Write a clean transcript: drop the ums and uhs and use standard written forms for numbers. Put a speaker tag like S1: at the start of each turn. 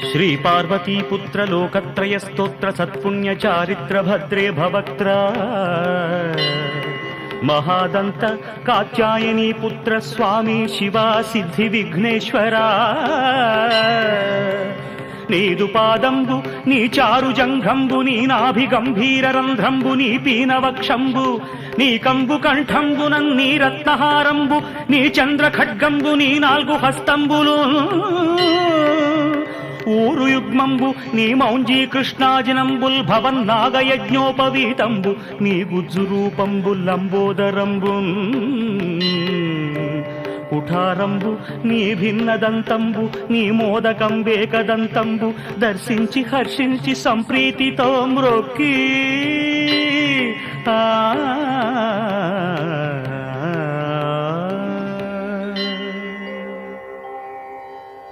S1: శ్రీపార్వతీపుత్ర లోకత్రయ స్తోత్ర సత్పుణ్య చారిత్ర భద్రే భవక్త్ర మహాదంత కాత్యాయనీ పుత్ర స్వామి శివా సిద్ధి విఘ్నేశ్వరా నీదు పాదంబు నీ చారు జంఘంబు నీ నాభి గంభీర రంధ్రంబు నీ పీనవక్షంబు నీ కంబు కంఠంబు నీ రత్నహారంబు నీ చంద్ర ఖడ్గంబు నీ నాలుగు హస్తంబులు ఊరు యుగ్మంబు నీ మౌంజీ కృష్ణాజినంబుల్ భవన్ నాగయజ్ఞోపవీతంబు నీ గుజ్జు రూపంబు లంబోదరంబు కుఠారంబు నీ భిన్నదంతంబు నీ మోదకంబేకదంతంబు దర్శించి హర్షించి సంప్రీతితో మ్రొక్కి